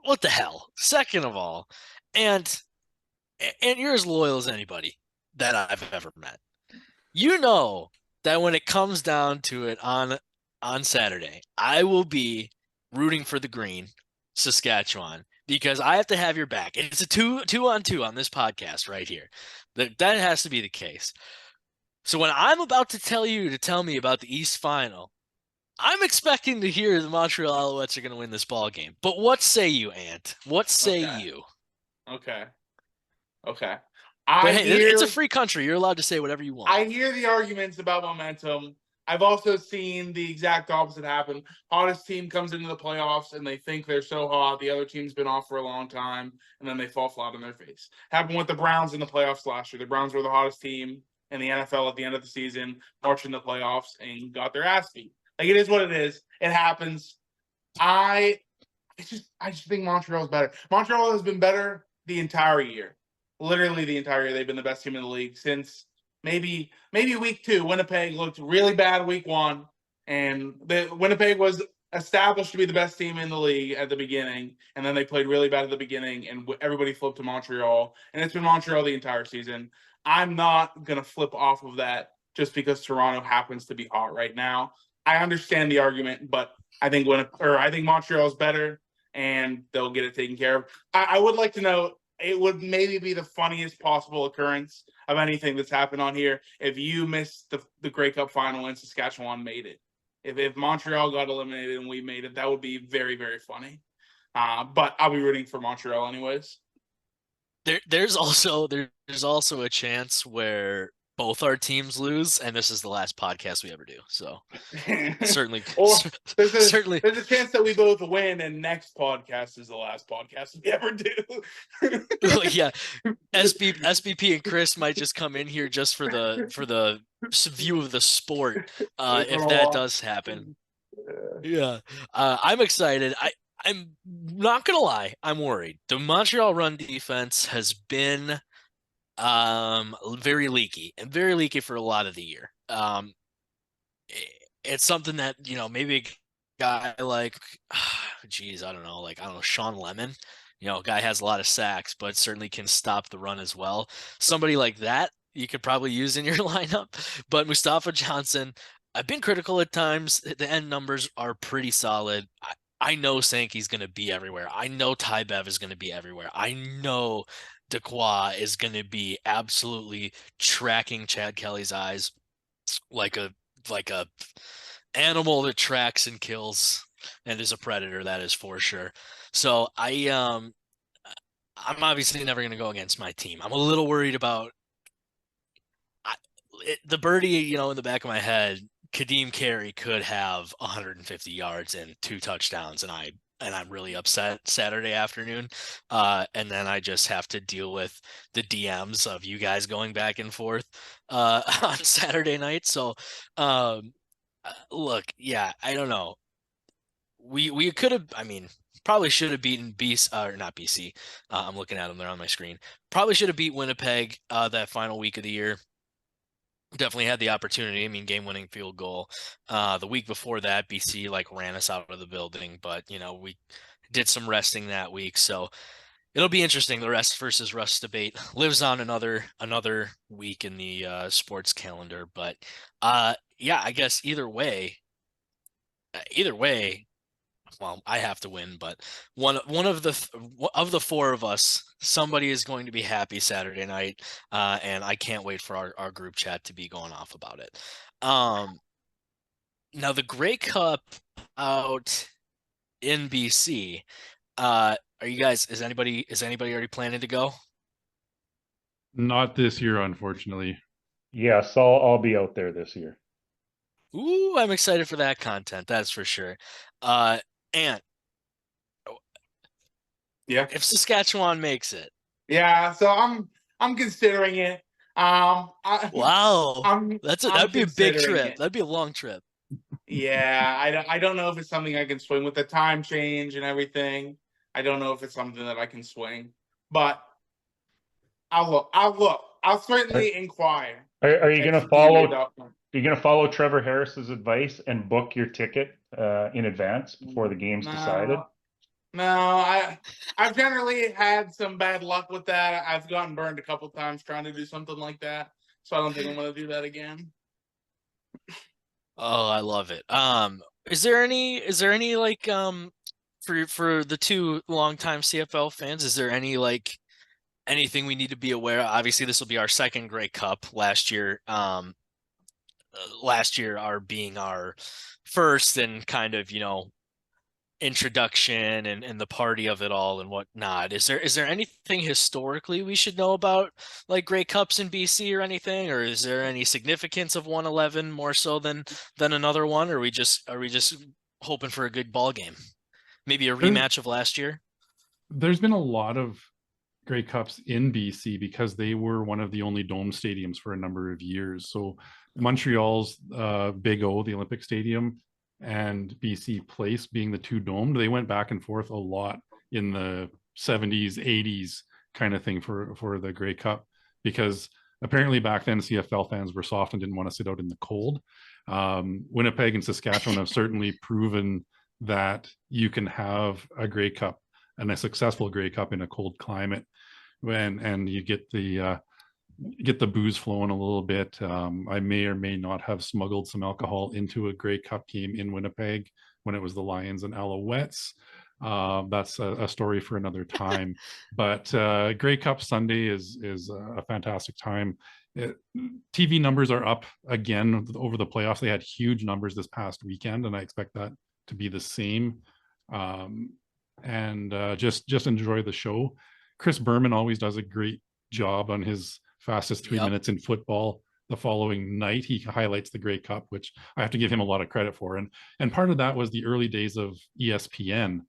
what the hell? Second of all, and you're as loyal as anybody that I've ever met. You know that when it comes down to it on Saturday, I will be rooting for the green, Saskatchewan, because I have to have your back. It's a two on two on this podcast right here. That has to be the case. So when I'm about to tell you to tell me about the East Final, I'm expecting to hear the Montreal Alouettes are going to win this ball game. But what say you, Ant? What say you? Okay. But hey, it's a free country. You're allowed to say whatever you want. I hear the arguments about momentum. I've also seen the exact opposite happen. Hottest team comes into the playoffs and they think they're so hot. The other team's been off for a long time, and then they fall flat on their face. Happened with the Browns in the playoffs last year. The Browns were the hottest team in the NFL at the end of the season, marching the playoffs, and got their ass beat. Like, it is what it is. It happens. I just think Montreal is better. Montreal has been better the entire year. Literally the entire year. They've been the best team in the league since maybe week 2. Winnipeg looked really bad week 1, and Winnipeg was established to be the best team in the league at the beginning, and then they played really bad at the beginning, and everybody flipped to Montreal, and it's been Montreal the entire season. I'm not going to flip off of that just because Toronto happens to be hot right now. I understand the argument, but I think Montreal is better, and they'll get it taken care of. I would like to know, it would maybe be the funniest possible occurrence of anything that's happened on here if you missed the Grey Cup final and Saskatchewan made it. If Montreal got eliminated and we made it, that would be very, very funny. But I'll be rooting for Montreal anyways. There's also a chance where both our teams lose, and this is the last podcast we ever do. So certainly, there's a certainly, there's a chance that we both win, and next podcast is the last podcast we ever do. Yeah, SBP and Chris might just come in here just for the view of the sport, if that does happen. Yeah, I'm excited. I'm not gonna lie, I'm worried. The Montreal run defense has been very leaky for a lot of the year. It's something that, maybe a guy like, I don't know, Sean Lemon, guy has a lot of sacks, but certainly can stop the run as well. Somebody like that you could probably use in your lineup. But Mustafa Johnson, I've been critical at times. The end numbers are pretty solid. I know Sankey's going to be everywhere. I know Ty Bev is going to be everywhere. I know Dequoy is going to be absolutely tracking Chad Kelly's eyes like a animal that tracks and kills and is a predator, that is for sure. So I'm obviously never going to go against my team. I'm a little worried about the birdie, in the back of my head. Kadeem Carey could have 150 yards and 2 touchdowns, and I'm really upset Saturday afternoon. And then I just have to deal with the DMs of you guys going back and forth on Saturday night. So look, yeah, I don't know. We could have, probably should have beaten not BC. I'm looking at them, they're on my screen. Probably should have beat Winnipeg that final week of the year. definitely had the opportunity. I mean, game-winning field goal. The week before that, BC like ran us out of the building, but we did some resting that week, so it'll be interesting. The rest versus rust debate lives on another week in the sports calendar. But yeah, I guess either way, well, I have to win, but one of the four of us, somebody is going to be happy Saturday night, and I can't wait for our group chat to be going off about it. Now the Grey Cup out in BC. Are you guys? Is anybody already planning to go? Not this year, unfortunately. Yes, I'll be out there this year. Ooh, I'm excited for that content. That's for sure. And Yeah. if Saskatchewan makes it, Yeah, so I'm considering it. wow, I'm that'd be a big considering trip. it. That'd be a long trip. Yeah, I don't know if it's something I can swing with the time change and everything. I don't know if it's something that I can swing, but I'll look. I'll certainly inquire Are you at going to follow? Expedia.com. Are you going to follow Trevor Harris's advice and book your ticket in advance before the game's decided? No, I've generally had some bad luck with that. I've gotten burned a couple times trying to do something like that, so I don't think I'm going to do that again. Oh, I love it. Is there any like for the two longtime CFL fans, is there any like anything we need to be aware of? Obviously, this will be our second Grey Cup. Last year our first and kind of introduction and the party of it all and whatnot. Is there anything historically we should know about like Grey Cups in BC or anything, or is there any significance of 111 more so than another one, or are we just hoping for a good ball game, maybe a rematch of last year? There's been a lot of Grey Cups in BC because they were one of the only dome stadiums for a number of years. So Montreal's Big O, the Olympic Stadium, and BC Place being the two domed, they went back and forth a lot in the 70s, 80s kind of thing for the Grey Cup, because apparently back then CFL fans were soft and didn't want to sit out in the cold. Winnipeg and Saskatchewan have certainly proven that you can have a Grey Cup and a successful Grey Cup in a cold climate, and you get the booze flowing a little bit. I may or may not have smuggled some alcohol into a Grey Cup game in Winnipeg when it was the Lions and Alouettes. That's a story for another time. But Grey Cup Sunday is a fantastic time. TV numbers are up again over the playoffs. They had huge numbers this past weekend, and I expect that to be the same. And just enjoy the show. Chris Berman always does a great job on his fastest 3 minutes in football. The following night, he highlights the Grey Cup, which I have to give him a lot of credit for. And part of that was the early days of ESPN.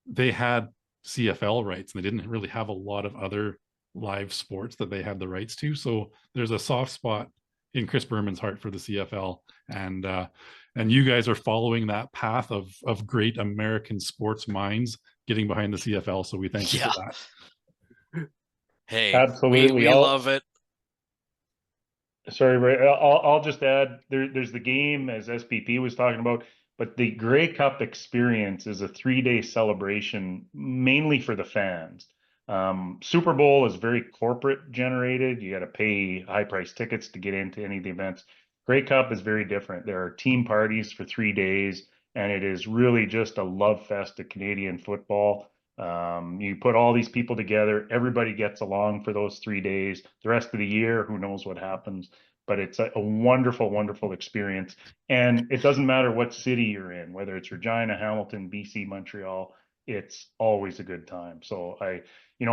They had CFL rights, and they didn't really have a lot of other live sports that they had the rights to. So there's a soft spot in Chris Berman's heart for the CFL, and you guys are following that path of great American sports minds getting behind the CFL. So we thank you for that. Hey, Absolutely. we love it. Sorry, Ray, I'll just add there's the game as SBP was talking about, but the Grey Cup experience is a 3-day celebration mainly for the fans. Super Bowl is very corporate generated. You got to pay high price tickets to get into any of the events. Grey Cup is very different. There are team parties for 3 days, and it is really just a love fest of Canadian football. You put all these people together, everybody gets along for those 3 days. The rest of the year, who knows what happens, but it's a wonderful, wonderful experience. And it doesn't matter what city you're in, whether it's Regina, Hamilton, BC, Montreal, it's always a good time. So I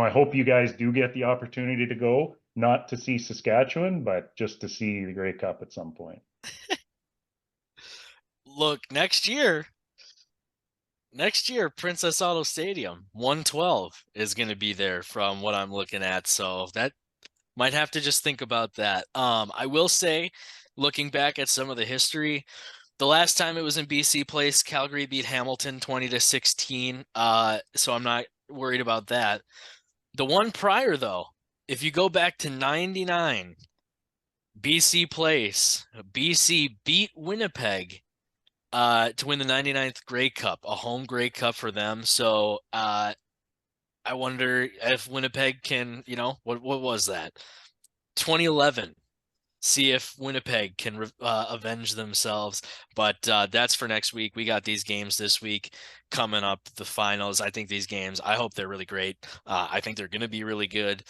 hope you guys do get the opportunity to go, not to see Saskatchewan, but just to see the Grey Cup at some point. Look, next year, Princess Auto Stadium 112 is going to be there from what I'm looking at. So that might have to just think about that. I will say, looking back at some of the history, the last time it was in BC Place, Calgary beat Hamilton 20-16. So I'm not worried about that. The one prior, though, if you go back to 99, BC Place. BC beat Winnipeg to win the 99th Grey Cup, a home Grey Cup for them. So I wonder if Winnipeg can, what was that? 2011. See if Winnipeg can avenge themselves. But that's for next week. We got these games this week coming up, the finals. I think these games, I hope they're really great. I think they're going to be really good.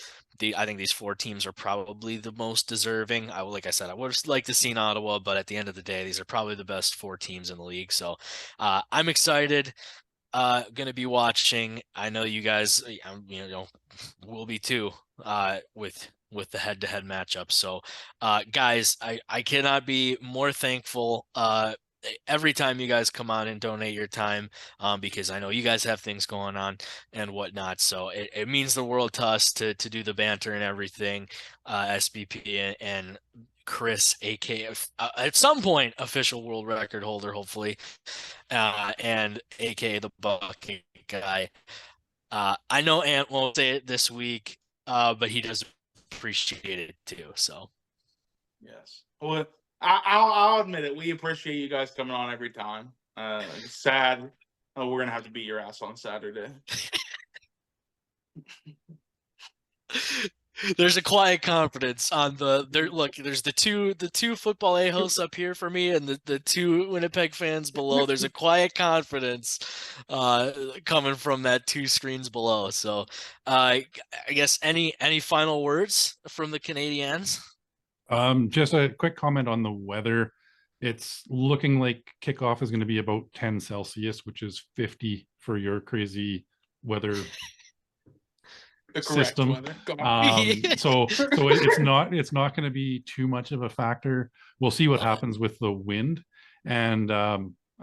I think these 4 teams are probably the most deserving. Like I said, I would have liked to see Ottawa, but at the end of the day, these are probably the best 4 teams in the league. So I'm excited. Gonna be watching. I know you guys, will be too. With the head-to-head matchup. So, guys, I cannot be more thankful every time you guys come on and donate your time, because I know you guys have things going on and whatnot. So it means the world to us to do the banter and everything. SBP and Chris, aka at some point official world record holder, hopefully, and aka the bucket guy. I know Ant won't say it this week, but he does appreciate it too. So yes, well, I'll admit it. We appreciate you guys coming on every time. It's sad. We're gonna have to beat your ass on Saturday. There's a quiet confidence on there's the two football a-hosts up here for me and the 2 Winnipeg fans below. There's a quiet confidence coming from that 2 screens below. So I guess any final words from the Canadians? Just a quick comment on the weather. It's looking like kickoff is going to be about 10 Celsius, which is 50 for your crazy weather system. So it's not going to be too much of a factor. We'll see what happens with the wind. And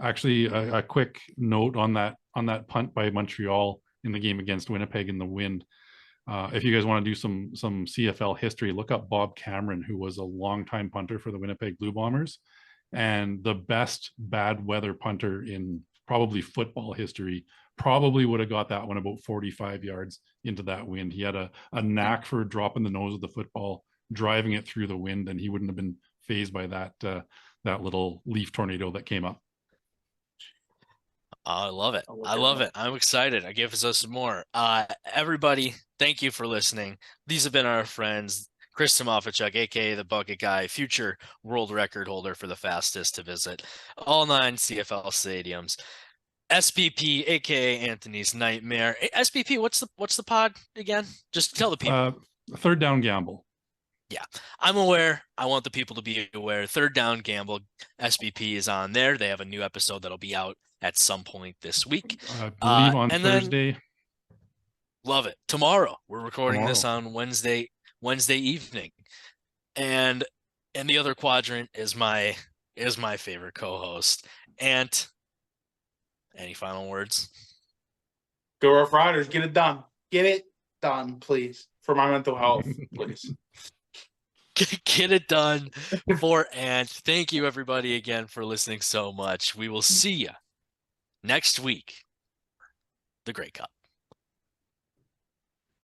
actually, a quick note on that punt by Montreal in the game against Winnipeg in the wind. If you guys want to do some CFL history, look up Bob Cameron, who was a longtime punter for the Winnipeg Blue Bombers and the best bad weather punter in probably football history. Probably would have got that one about 45 yards into that wind. He had a knack for dropping the nose of the football, driving it through the wind, and he wouldn't have been fazed by that little leaf tornado that came up. I love it. I love it. I'm excited. I give us some more. Everybody, thank you for listening. These have been our friends, Chris Tymofichuk, aka the Bucket Guy, future world record holder for the fastest to visit all 9 CFL stadiums. SBP, aka Anthony's Nightmare. SBP, what's the pod again? Just tell the people. Third Down Gamble. Yeah, I'm aware. I want the people to be aware. Third Down Gamble. SBP is on there. They have a new episode that'll be out at some point this week. I believe on Thursday. Love it. Tomorrow. We're recording this on Wednesday evening. And the other quadrant is my favorite co-host. Ant, any final words? Go Rough Riders, get it done. Get it done, please. For my mental health, please. Get it done for Ant. Thank you, everybody, again for listening so much. We will see you next week. The Grey Cup.